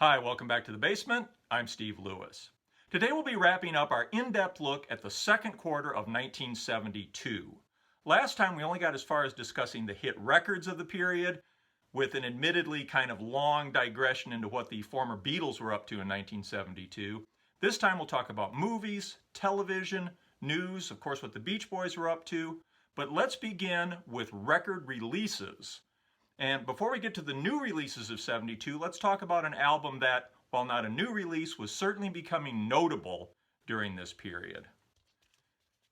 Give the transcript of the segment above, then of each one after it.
Hi, welcome back to the basement. I'm Steve Lewis. Today we'll be wrapping up our in-depth look at the second quarter of 1972. Last time we only got as far as discussing the hit records of the period, with an admittedly kind of long digression into what the former Beatles were up to in 1972. This time we'll talk about movies, television, news, of course what the Beach Boys were up to, but let's begin with record releases. And before we get to the new releases of 72, let's talk about an album that, while not a new release, was certainly becoming notable during this period.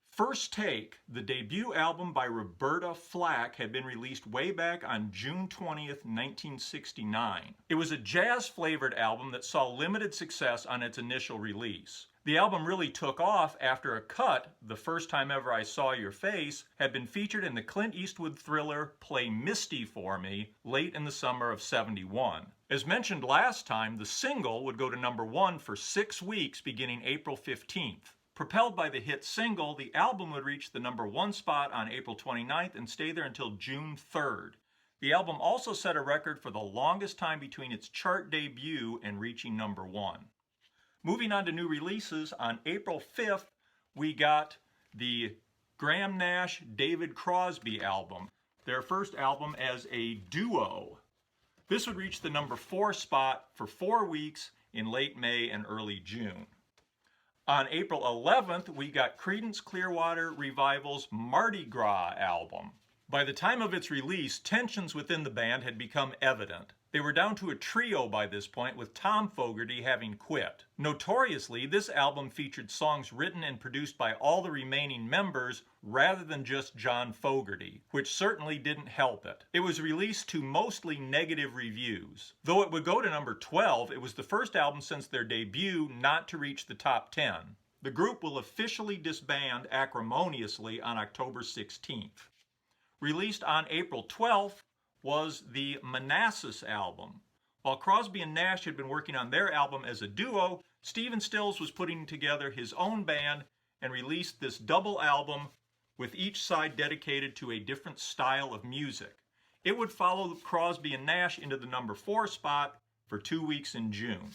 First Take, the debut album by Roberta Flack, had been released way back on June 20th, 1969. It was a jazz-flavored album that saw limited success on its initial release. The album really took off after a cut, The First Time Ever I Saw Your Face, had been featured in the Clint Eastwood thriller Play Misty for Me late in the summer of '71. As mentioned last time, the single would go to number 1 for 6 weeks beginning April 15th. Propelled by the hit single, the album would reach the number 1 spot on April 29th and stay there until June 3rd. The album also set a record for the longest time between its chart debut and reaching number 1. Moving on to new releases, on April 5th, we got the Graham Nash David Crosby album, their first album as a duo. This would reach the number 4 spot for 4 weeks in late May and early June. On April 11th, we got Creedence Clearwater Revival's Mardi Gras album. By the time of its release, tensions within the band had become evident. They were down to a trio by this point, with Tom Fogerty having quit. Notoriously, this album featured songs written and produced by all the remaining members rather than just John Fogerty, which certainly didn't help it. It was released to mostly negative reviews. Though it would go to number 12, it was the first album since their debut not to reach the top 10. The group will officially disband acrimoniously on October 16th. Released on April 12th, was the Manassas album. While Crosby and Nash had been working on their album as a duo, Stephen Stills was putting together his own band and released this double album with each side dedicated to a different style of music. It would follow Crosby and Nash into the number 4 spot for 2 weeks in June.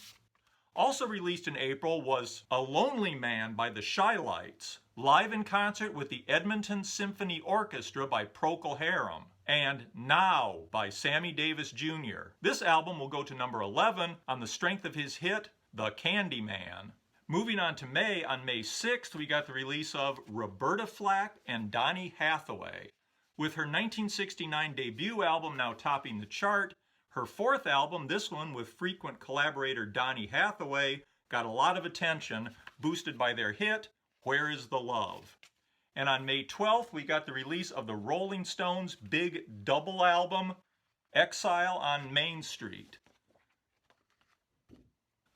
Also released in April was A Lonely Man by the Chi-Lites, live in concert with the Edmonton Symphony Orchestra by Procol Harum, and Now by Sammy Davis Jr. This album will go to number 11 on the strength of his hit, The Candyman. Moving on to May, on May 6th, we got the release of Roberta Flack and Donny Hathaway. With her 1969 debut album now topping the chart, her 4th album, this one with frequent collaborator Donny Hathaway, got a lot of attention, boosted by their hit, Where Is the Love? And on May 12th, we got the release of the Rolling Stones' big double album, Exile on Main Street.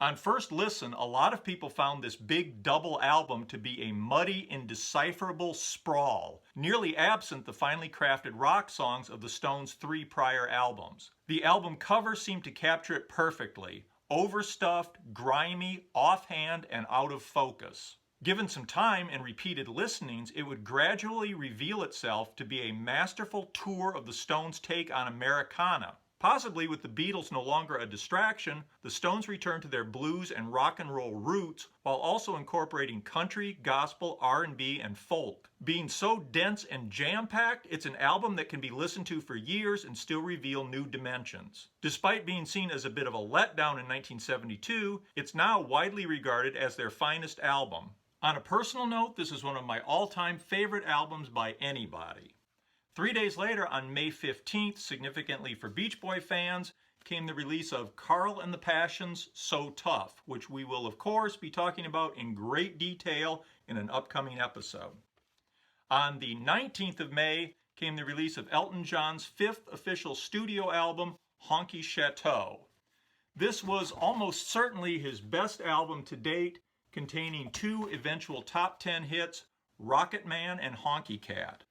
On first listen, a lot of people found this big double album to be a muddy, indecipherable sprawl, nearly absent the finely crafted rock songs of the Stones' 3 prior albums. The album cover seemed to capture it perfectly, overstuffed, grimy, offhand, and out of focus. Given some time and repeated listenings, it would gradually reveal itself to be a masterful tour of the Stones' take on Americana. Possibly with the Beatles no longer a distraction, the Stones returned to their blues and rock and roll roots while also incorporating country, gospel, R&B, and folk. Being so dense and jam-packed, it's an album that can be listened to for years and still reveal new dimensions. Despite being seen as a bit of a letdown in 1972, it's now widely regarded as their finest album. On a personal note, this is one of my all-time favorite albums by anybody. 3 days later, on May 15th, significantly for Beach Boy fans, came the release of Carl and the Passions' So Tough, which we will of course be talking about in great detail in an upcoming episode. On the 19th of May came the release of Elton John's 5th official studio album, Honky Chateau. This was almost certainly his best album to date, containing 2 eventual top 10 hits, Rocket Man and Honky Cat.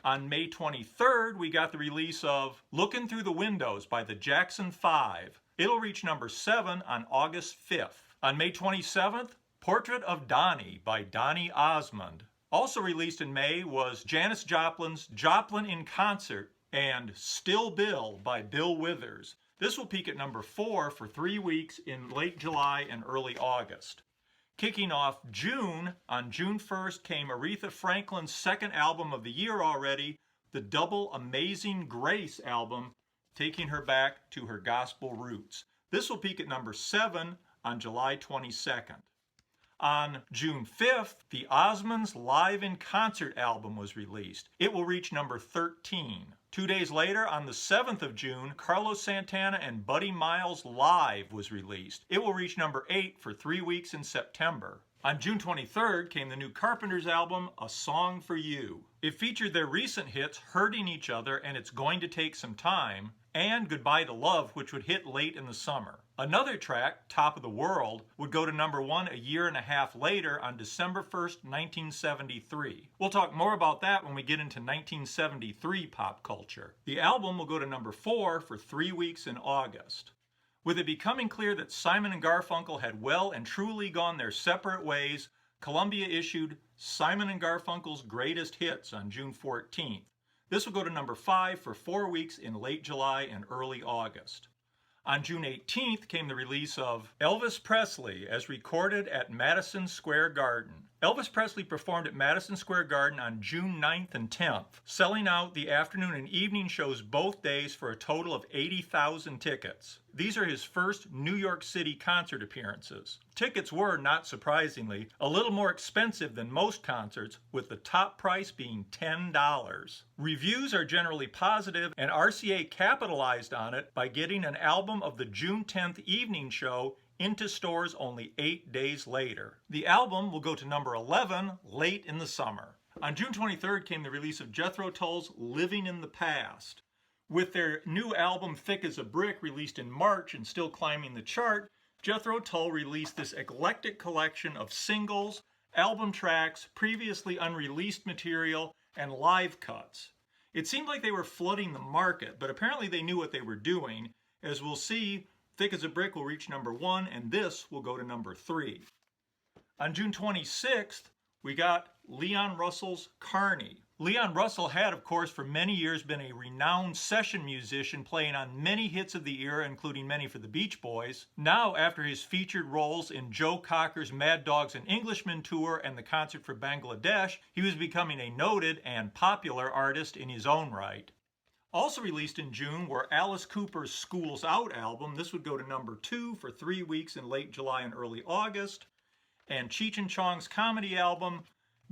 On May 23rd, we got the release of Lookin' Through the Windows by the Jackson 5. It'll reach number 7 on August 5th. On May 27th, Portrait of Donny by Donny Osmond. Also released in May was Janis Joplin's Joplin in Concert, and Still Bill by Bill Withers. This will peak at number 4 for 3 weeks in late July and early August. Kicking off June, on June 1st came Aretha Franklin's second album of the year already, the double Amazing Grace album, taking her back to her gospel roots. This will peak at number 7 on July 22nd. On June 5th, the Osmonds Live in Concert album was released. It will reach number 13. 2 days later, on the 7th of June, Carlos Santana and Buddy Miles Live was released. It will reach number 8 for 3 weeks in September. On June 23rd came the new Carpenters album, A Song for You. It featured their recent hits, Hurting Each Other and It's Going to Take Some Time, and Goodbye to Love, which would hit late in the summer. Another track, Top of the World, would go to number 1 a year and a half later on December 1st, 1973. We'll talk more about that when we get into 1973 pop culture. The album will go to number 4 for 3 weeks in August. With it becoming clear that Simon and Garfunkel had well and truly gone their separate ways, Columbia issued Simon and Garfunkel's Greatest Hits on June 14th. This will go to number 5 for 4 weeks in late July and early August. On June 18th came the release of Elvis Presley as recorded at Madison Square Garden. Elvis Presley performed at Madison Square Garden on June 9th and 10th, selling out the afternoon and evening shows both days for a total of 80,000 tickets. These are his first New York City concert appearances. Tickets were, not surprisingly, a little more expensive than most concerts, with the top price being $10. Reviews are generally positive, and RCA capitalized on it by getting an album of the June 10th evening show into stores only 8 days later. The album will go to number 11 late in the summer. On June 23rd came the release of Jethro Tull's Living in the Past. With their new album Thick as a Brick released in March and still climbing the chart, Jethro Tull released this eclectic collection of singles, album tracks, previously unreleased material, and live cuts. It seemed like they were flooding the market, but apparently they knew what they were doing. As we'll see, Thick as a Brick will reach number 1, and this will go to number 3. On June 26th, we got Leon Russell's Carney. Leon Russell had, of course, for many years been a renowned session musician playing on many hits of the era, including many for the Beach Boys. Now, after his featured roles in Joe Cocker's Mad Dogs and Englishmen tour and the Concert for Bangladesh, he was becoming a noted and popular artist in his own right. Also released in June were Alice Cooper's School's Out album. This would go to number 2 for 3 weeks in late July and early August. And Cheech and Chong's comedy album,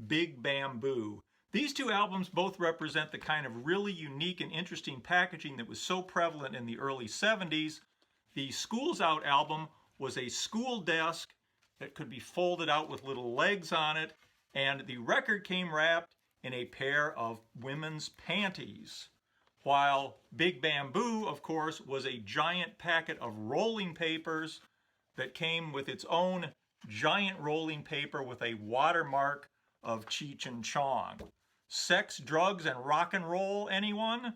Big Bamboo. These two albums both represent the kind of really unique and interesting packaging that was so prevalent in the early 70s. The School's Out album was a school desk that could be folded out with little legs on it, and the record came wrapped in a pair of women's panties. While Big Bamboo, of course, was a giant packet of rolling papers that came with its own giant rolling paper with a watermark of Cheech and Chong. Sex, Drugs, and Rock and Roll, anyone?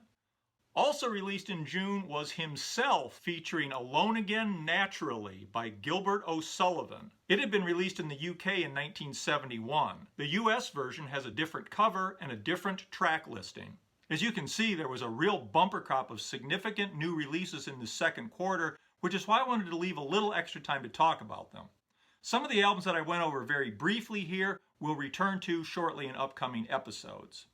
Also released in June was Himself, featuring Alone Again Naturally by Gilbert O'Sullivan. It had been released in the UK in 1971. The US version has a different cover and a different track listing. As you can see, there was a real bumper crop of significant new releases in the second quarter, which is why I wanted to leave a little extra time to talk about them. Some of the albums that I went over very briefly here we'll return to shortly in upcoming episodes.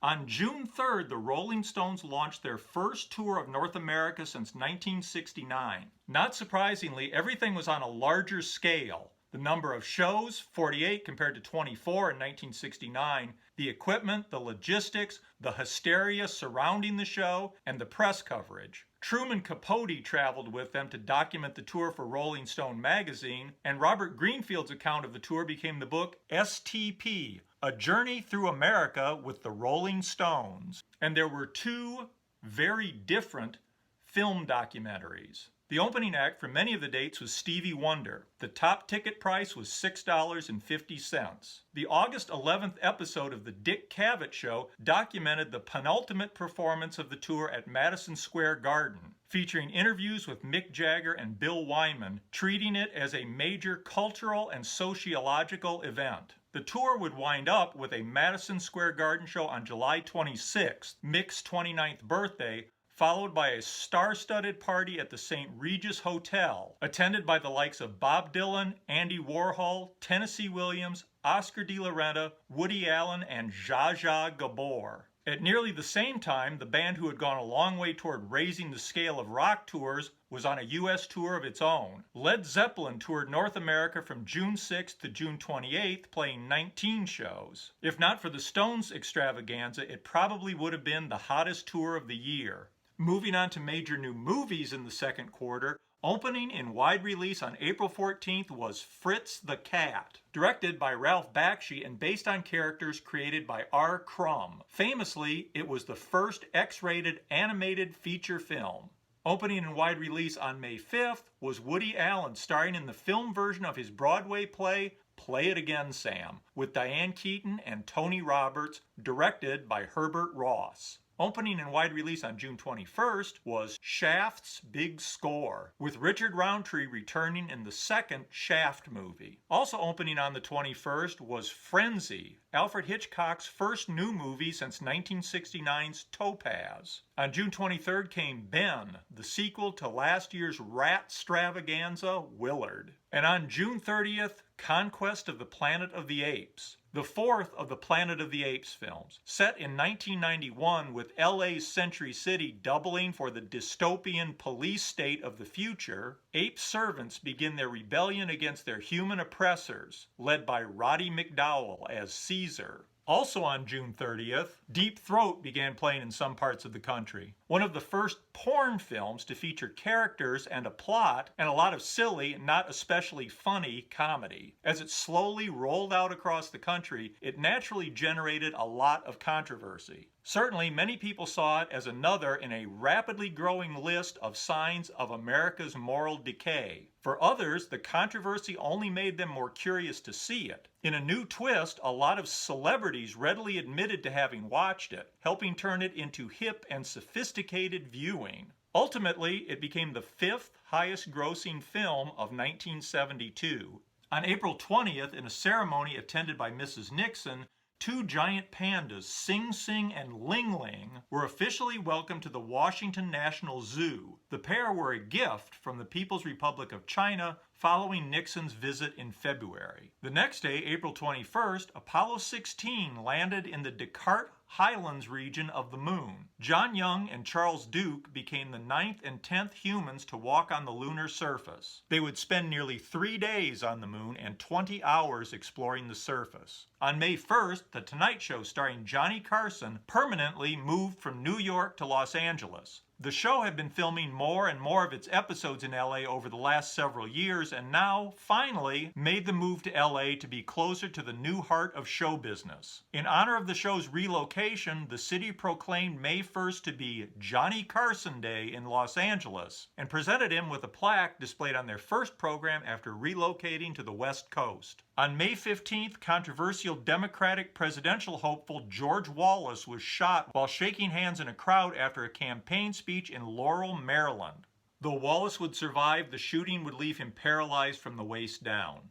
On June 3rd, the Rolling Stones launched their first tour of North America since 1969. Not surprisingly, everything was on a larger scale. The number of shows, 48 compared to 24 in 1969, the equipment, the logistics, the hysteria surrounding the show, and the press coverage. Truman Capote traveled with them to document the tour for Rolling Stone magazine, and Robert Greenfield's account of the tour became the book STP, A Journey Through America with the Rolling Stones. And there were two very different film documentaries. The opening act for many of the dates was Stevie Wonder. The top ticket price was $6.50. The August 11th episode of the Dick Cavett Show documented the penultimate performance of the tour at Madison Square Garden, featuring interviews with Mick Jagger and Bill Wyman, treating it as a major cultural and sociological event. The tour would wind up with a Madison Square Garden show on July 26th, Mick's 29th birthday, followed by a star-studded party at the St. Regis Hotel, attended by the likes of Bob Dylan, Andy Warhol, Tennessee Williams, Oscar de la Renta, Woody Allen, and Zsa Zsa Gabor. At nearly the same time, the band who had gone a long way toward raising the scale of rock tours was on a U.S. tour of its own. Led Zeppelin toured North America from June 6th to June 28th, playing 19 shows. If not for the Stones extravaganza, it probably would have been the hottest tour of the year. Moving on to major new movies in the second quarter, opening in wide release on April 14th was Fritz the Cat, directed by Ralph Bakshi and based on characters created by R. Crumb. Famously, it was the first X-rated animated feature film. Opening in wide release on May 5th was Woody Allen starring in the film version of his Broadway play Play It Again, Sam, with Diane Keaton and Tony Roberts, directed by Herbert Ross. Opening in wide release on June 21st was Shaft's Big Score, with Richard Roundtree returning in the second Shaft movie. Also opening on the 21st was Frenzy, Alfred Hitchcock's first new movie since 1969's Topaz. On June 23rd came Ben, the sequel to last year's rat-stravaganza, Willard. And on June 30th, Conquest of the Planet of the Apes, the fourth of the Planet of the Apes films. Set in 1991 with LA's Century City doubling for the dystopian police state of the future, ape servants begin their rebellion against their human oppressors, led by Roddy McDowall as Caesar. Also on June 30th, Deep Throat began playing in some parts of the country. One of the first porn films to feature characters and a plot, and a lot of silly, not especially funny, comedy. As it slowly rolled out across the country, it naturally generated a lot of controversy. Certainly, many people saw it as another in a rapidly growing list of signs of America's moral decay. For others, the controversy only made them more curious to see it. In a new twist, a lot of celebrities readily admitted to having watched it, helping turn it into hip and sophisticated viewing. Ultimately, it became the fifth highest grossing film of 1972. On April 20th, in a ceremony attended by Mrs. Nixon, two giant pandas, Sing Sing and Ling Ling, were officially welcomed to the Washington National Zoo. The pair were a gift from the People's Republic of China following Nixon's visit in February. The next day, April 21st, Apollo 16 landed in the Descartes Highlands region of the moon. John Young and Charles Duke became the 9th and 10th humans to walk on the lunar surface. They would spend nearly 3 days on the moon and 20 hours exploring the surface. On May 1st, The Tonight Show starring Johnny Carson permanently moved from New York to Los Angeles. The show had been filming more and more of its episodes in LA over the last several years and now, finally, made the move to LA to be closer to the new heart of show business. In honor of the show's relocation, the city proclaimed May 1st to be Johnny Carson Day in Los Angeles and presented him with a plaque displayed on their first program after relocating to the West Coast. On May 15th, controversial Democratic presidential hopeful George Wallace was shot while shaking hands in a crowd after a campaign speech in Laurel, Maryland. Though Wallace would survive, the shooting would leave him paralyzed from the waist down.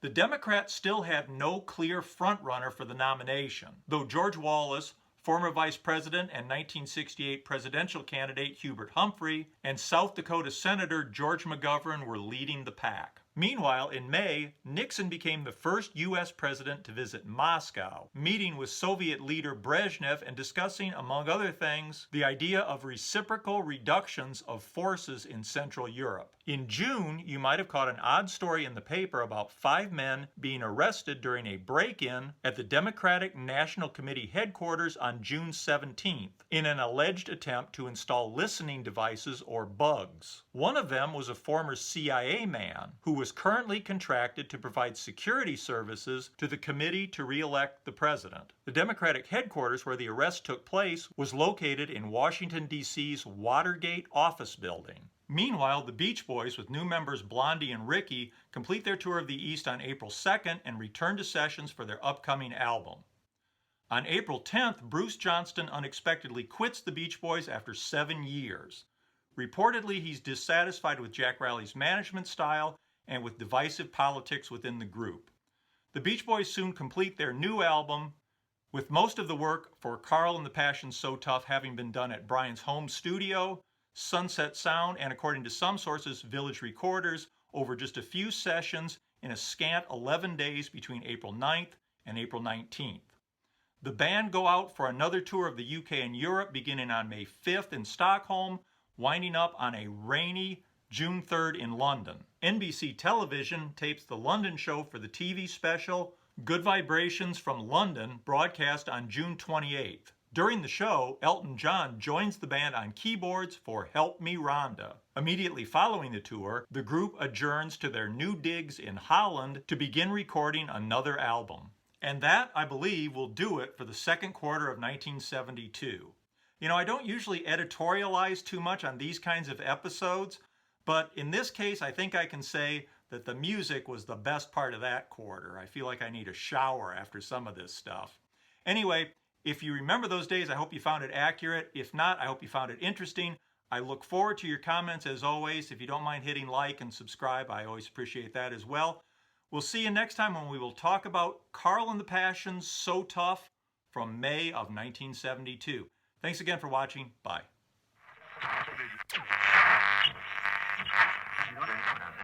The Democrats still had no clear frontrunner for the nomination, though George Wallace, former Vice President and 1968 presidential candidate Hubert Humphrey, and South Dakota Senator George McGovern were leading the pack. Meanwhile, in May, Nixon became the first U.S. president to visit Moscow, meeting with Soviet leader Brezhnev and discussing, among other things, the idea of reciprocal reductions of forces in Central Europe. In June, you might have caught an odd story in the paper about 5 men being arrested during a break-in at the Democratic National Committee headquarters on June 17th in an alleged attempt to install listening devices or bugs. One of them was a former CIA man who was currently contracted to provide security services to the committee to re-elect the president. The Democratic headquarters where the arrest took place was located in Washington, D.C.'s Watergate office building. Meanwhile, the Beach Boys, with new members Blondie and Ricky, complete their tour of the East on April 2nd and return to sessions for their upcoming album. On April 10th, Bruce Johnston unexpectedly quits the Beach Boys after 7 years. Reportedly, he's dissatisfied with Jack Riley's management style and with divisive politics within the group. The Beach Boys soon complete their new album, with most of the work for Carl and the Passions So Tough having been done at Brian's home studio, Sunset Sound, and according to some sources, Village Recorders, over just a few sessions in a scant 11 days between April 9th and April 19th. The band go out for another tour of the UK and Europe beginning on May 5th in Stockholm, winding up on a rainy June 3rd in London. NBC Television tapes the London show for the TV special Good Vibrations from London, broadcast on June 28th. During the show, Elton John joins the band on keyboards for Help Me Rhonda. Immediately following the tour, the group adjourns to their new digs in Holland to begin recording another album. And that, I believe, will do it for the second quarter of 1972. You know, I don't usually editorialize too much on these kinds of episodes, but in this case, I think I can say that the music was the best part of that quarter. I feel like I need a shower after some of this stuff. Anyway, if you remember those days, I hope you found it accurate. If not, I hope you found it interesting. I look forward to your comments as always. If you don't mind hitting like and subscribe, I always appreciate that as well. We'll see you next time when we will talk about Carl and the Passions So Tough from May of 1972. Thanks again for watching. Bye.